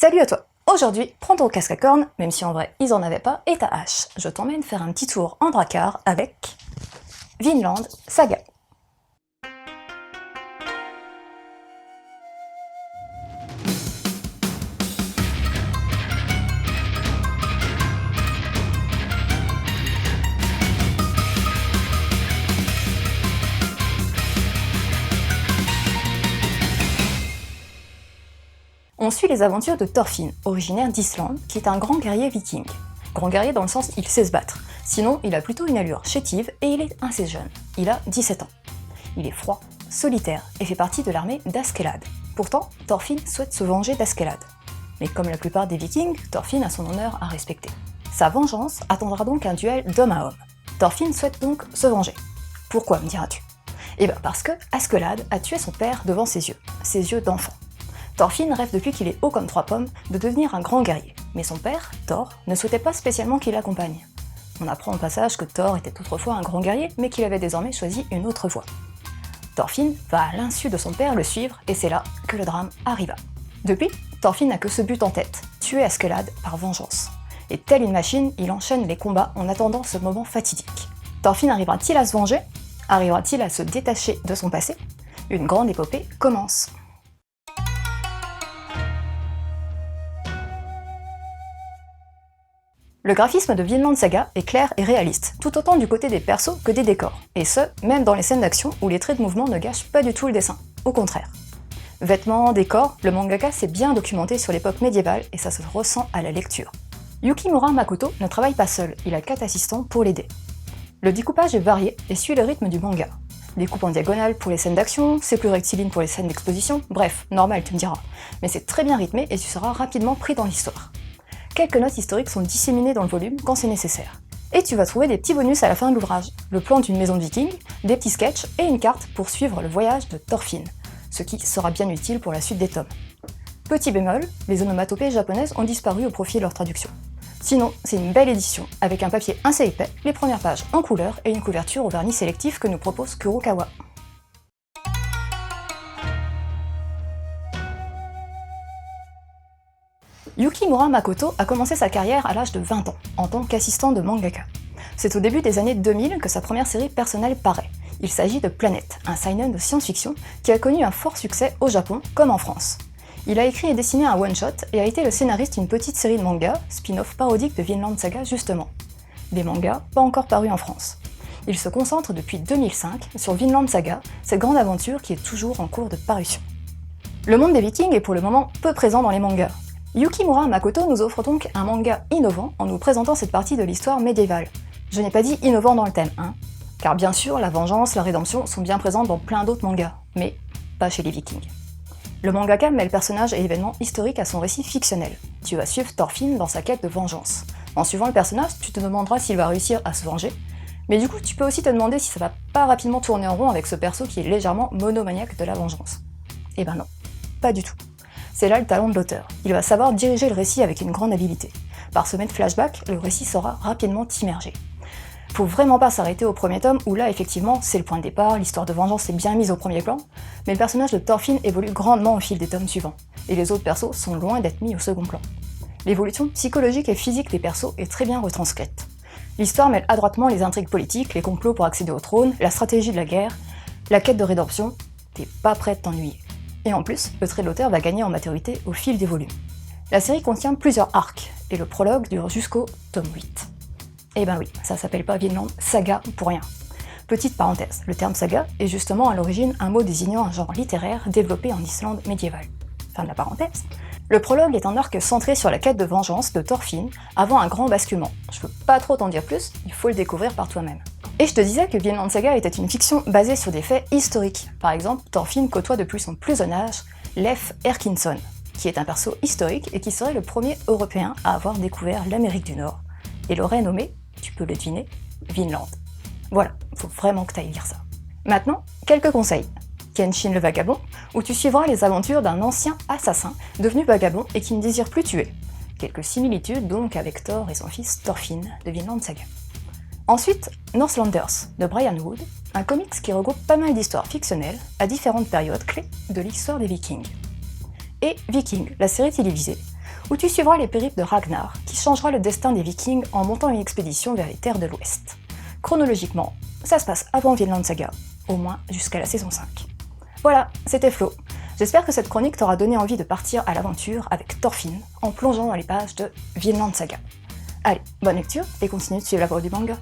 Salut à toi! Aujourd'hui, prends ton casque à cornes, même si en vrai ils en avaient pas, et ta hache. Je t'emmène faire un petit tour en Drakkar avec Vinland Saga. On suit les aventures de Thorfinn, originaire d'Islande, qui est un grand guerrier viking. Grand guerrier dans le sens il sait se battre, sinon il a plutôt une allure chétive et il est assez jeune. Il a 17 ans. Il est froid, solitaire et fait partie de l'armée d'Askeladd. Pourtant, Thorfinn souhaite se venger d'Askeladd. Mais comme la plupart des vikings, Thorfinn a son honneur à respecter. Sa vengeance attendra donc un duel d'homme à homme. Thorfinn souhaite donc se venger. Pourquoi, me diras-tu? Eh bien parce que Askeladd a tué son père devant ses yeux d'enfant. Thorfinn rêve depuis qu'il est haut comme 3 pommes de devenir un grand guerrier, mais son père, Thor, ne souhaitait pas spécialement qu'il l'accompagne. On apprend au passage que Thor était autrefois un grand guerrier, mais qu'il avait désormais choisi une autre voie. Thorfinn va à l'insu de son père le suivre, et c'est là que le drame arriva. Depuis, Thorfinn n'a que ce but en tête, tuer Askeladd par vengeance. Et telle une machine, il enchaîne les combats en attendant ce moment fatidique. Thorfinn arrivera-t-il à se venger? Arrivera-t-il à se détacher de son passé? Une grande épopée commence. Le graphisme de Vinland Saga est clair et réaliste, tout autant du côté des persos que des décors, et ce, même dans les scènes d'action où les traits de mouvement ne gâchent pas du tout le dessin, au contraire. Vêtements, décors, le mangaka s'est bien documenté sur l'époque médiévale et ça se ressent à la lecture. Yukimura Makoto ne travaille pas seul, il a 4 assistants pour l'aider. Le découpage est varié et suit le rythme du manga. Découpe en diagonale pour les scènes d'action, c'est plus rectiligne pour les scènes d'exposition, bref, normal tu me diras. Mais c'est très bien rythmé et tu seras rapidement pris dans l'histoire. Quelques notes historiques sont disséminées dans le volume quand c'est nécessaire. Et tu vas trouver des petits bonus à la fin de l'ouvrage, le plan d'une maison viking, des petits sketchs et une carte pour suivre le voyage de Thorfinn, ce qui sera bien utile pour la suite des tomes. Petit bémol, les onomatopées japonaises ont disparu au profit de leur traduction. Sinon, c'est une belle édition, avec un papier assez épais, les premières pages en couleur et une couverture au vernis sélectif que nous propose Kurokawa. Yukimura Makoto a commencé sa carrière à l'âge de 20 ans, en tant qu'assistant de mangaka. C'est au début des années 2000 que sa première série personnelle paraît. Il s'agit de Planet, un seinen de science-fiction qui a connu un fort succès au Japon comme en France. Il a écrit et dessiné un one-shot et a été le scénariste d'une petite série de mangas, spin-off parodique de Vinland Saga justement. Des mangas pas encore parus en France. Il se concentre depuis 2005 sur Vinland Saga, cette grande aventure qui est toujours en cours de parution. Le monde des Vikings est pour le moment peu présent dans les mangas. Yukimura Makoto nous offre donc un manga innovant en nous présentant cette partie de l'histoire médiévale. Je n'ai pas dit innovant dans le thème, hein, car bien sûr la vengeance, la rédemption sont bien présentes dans plein d'autres mangas, mais pas chez les Vikings. Le mangaka mêle personnages et événements historiques à son récit fictionnel. Tu vas suivre Thorfinn dans sa quête de vengeance. En suivant le personnage, tu te demanderas s'il va réussir à se venger, mais du coup tu peux aussi te demander si ça va pas rapidement tourner en rond avec ce perso qui est légèrement monomaniaque de la vengeance. Eh ben non, pas du tout. C'est là le talent de l'auteur. Il va savoir diriger le récit avec une grande habileté. Parsemé de flashbacks, le récit saura rapidement immerger. Faut vraiment pas s'arrêter au premier tome où là effectivement c'est le point de départ, l'histoire de vengeance est bien mise au premier plan, mais le personnage de Thorfinn évolue grandement au fil des tomes suivants, et les autres persos sont loin d'être mis au second plan. L'évolution psychologique et physique des persos est très bien retranscrite. L'histoire mêle adroitement les intrigues politiques, les complots pour accéder au trône, la stratégie de la guerre, la quête de rédemption, t'es pas prêt de t'ennuyer. Et en plus, le trait de l'auteur va gagner en maturité au fil des volumes. La série contient plusieurs arcs, et le prologue dure jusqu'au tome 8. Eh ben oui, ça s'appelle pas Vinland Saga pour rien. Petite parenthèse, le terme saga est justement à l'origine un mot désignant un genre littéraire développé en Islande médiévale. Fin de la parenthèse. Le prologue est un arc centré sur la quête de vengeance de Thorfinn avant un grand basculement. Je peux pas trop t'en dire plus, il faut le découvrir par toi-même. Et je te disais que Vinland Saga était une fiction basée sur des faits historiques. Par exemple, Thorfinn côtoie depuis son plus jeune âge Leif Erkinsson, qui est un perso historique et qui serait le premier Européen à avoir découvert l'Amérique du Nord, et l'aurait nommé, tu peux le deviner, Vinland. Voilà, faut vraiment que tu ailles lire ça. Maintenant, quelques conseils. Kenshin le vagabond, où tu suivras les aventures d'un ancien assassin devenu vagabond et qui ne désire plus tuer. Quelques similitudes donc avec Thor et son fils Thorfinn de Vinland Saga. Ensuite, Northlanders de Brian Wood, un comics qui regroupe pas mal d'histoires fictionnelles à différentes périodes clés de l'histoire des Vikings. Et Vikings, la série télévisée, où tu suivras les périples de Ragnar, qui changera le destin des Vikings en montant une expédition vers les terres de l'Ouest. Chronologiquement, ça se passe avant Vinland Saga, au moins jusqu'à la saison 5. Voilà, c'était Flo. J'espère que cette chronique t'aura donné envie de partir à l'aventure avec Thorfinn en plongeant dans les pages de Vinland Saga. Allez, bonne lecture et continue de suivre la voie du manga.